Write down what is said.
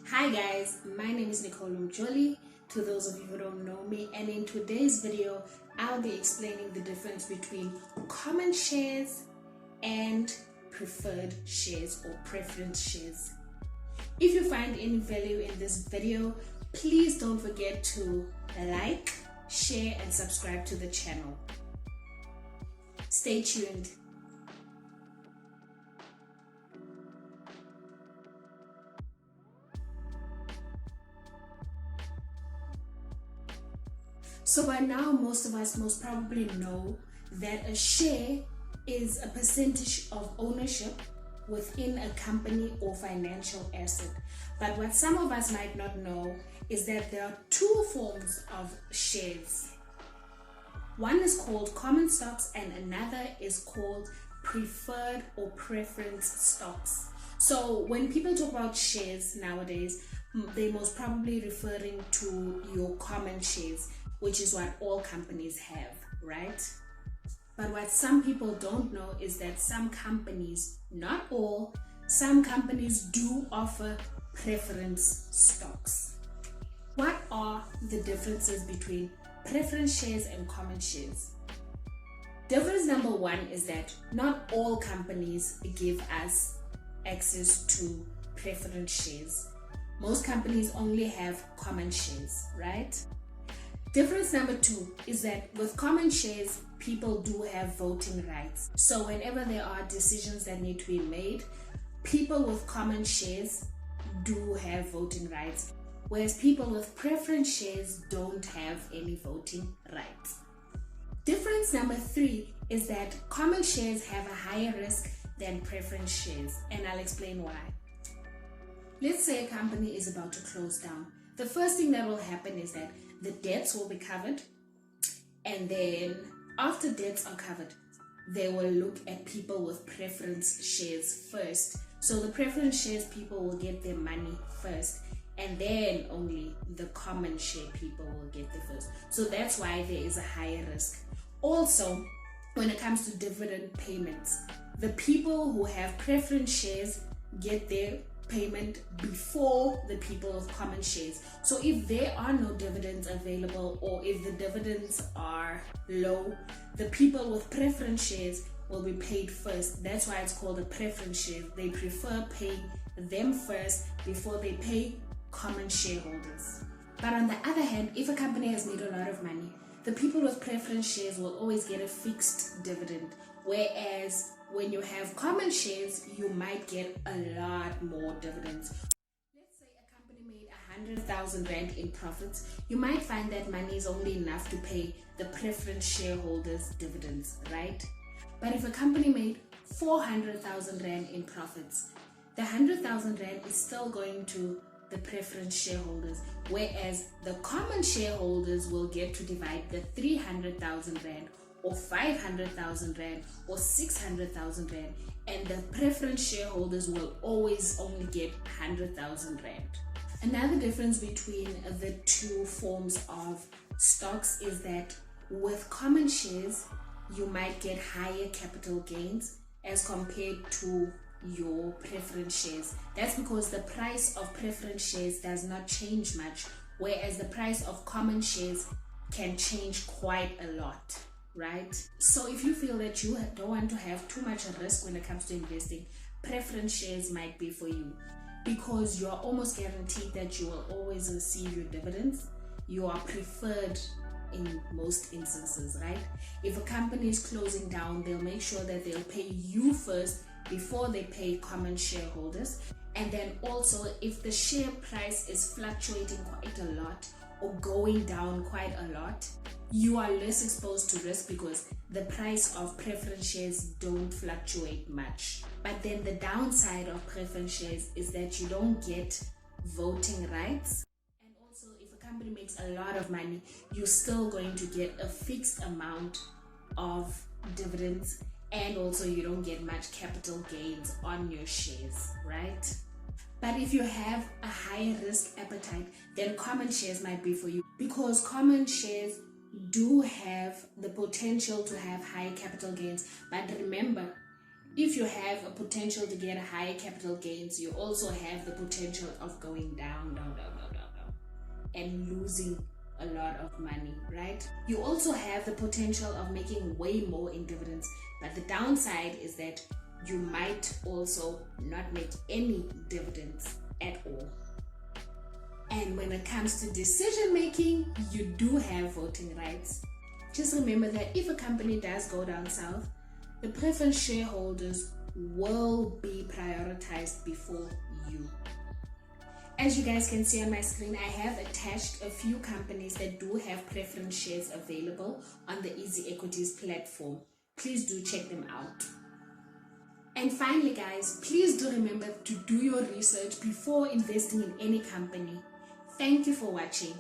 Hi guys, my name is Nicole Mjoli, to those of you who don't know me, and in today's video I'll be explaining the difference between common shares and preferred shares or preference shares. If you find any value in this video, please don't forget to like, share and subscribe to the channel. Stay tuned. So by now, most of us most probably know that a share is a percentage of ownership within a company or financial asset. But what some of us might not know is that there are two forms of shares. One is called common stocks and another is called preferred or preference stocks. So when people talk about shares nowadays, they're most probably referring to your common shares, which is what all companies have, right? But what some people don't know is that some companies, not all, some companies do offer preference stocks. What are the differences between preference shares and common shares? Difference number one is that not all companies give us access to preference shares. Most companies only have common shares, right? Difference number two is that with common shares, people do have voting rights. So whenever there are decisions that need to be made, people with common shares do have voting rights, whereas people with preference shares don't have any voting rights. Difference number three is that common shares have a higher risk than preference shares, and I'll explain why. Let's say a company is about to close down. The first thing that will happen is that the debts will be covered, and then after debts are covered, they will look at people with preference shares first. So the preference shares people will get their money first, and then only the common share people will get the first. So that's why there is a higher risk. Also, when it comes to dividend payments, the people who have preference shares get their payment before the people with common shares. So if there are no dividends available, or if the dividends are low, the people with preference shares will be paid first. That's why it's called a preference share. They prefer paying them first before they pay common shareholders. But on the other hand, if a company has made a lot of money, the people with preference shares will always get a fixed dividend, whereas when you have common shares, you might get a lot more dividends. Let's say a company made 100,000 Rand in profits. You might find that money is only enough to pay the preference shareholders dividends, right? But if a company made 400,000 Rand in profits, the 100,000 Rand is still going to the preference shareholders, whereas the common shareholders will get to divide the 300,000 Rand or 500,000 Rand or 600,000 Rand, and the preference shareholders will always only get 100,000 Rand. Another difference between the two forms of stocks is that with common shares, you might get higher capital gains as compared to your preference shares. That's because the price of preference shares does not change much, whereas the price of common shares can change quite a lot, right? So if you feel that you don't want to have too much risk when it comes to investing, preference shares might be for you, because you are almost guaranteed that you will always receive your dividends. You are preferred in most instances, right? If a company is closing down, they'll make sure that they'll pay you first before they pay common shareholders. And then also, if the share price is fluctuating quite a lot or going down quite a lot, you are less exposed to risk because the price of preference shares don't fluctuate much. But then the downside of preference shares is that you don't get voting rights. And also, if a company makes a lot of money, you're still going to get a fixed amount of dividends, and also you don't get much capital gains on your shares, right? But if you have a high risk appetite, then common shares might be for you, because common shares do have the potential to have high capital gains. But remember, if you have a potential to get higher capital gains, you also have the potential of going down, and losing a lot of money, right? You also have the potential of making way more in dividends, but the downside is that you might also not make any dividends at all. And when it comes to decision making, you do have voting rights. Just remember that if a company does go down south, the preference shareholders will be prioritized before you. As you guys can see on my screen, I have attached a few companies that do have preference shares available on the Easy Equities platform. Please do check them out. And finally, guys, please do remember to do your research before investing in any company. Thank you for watching.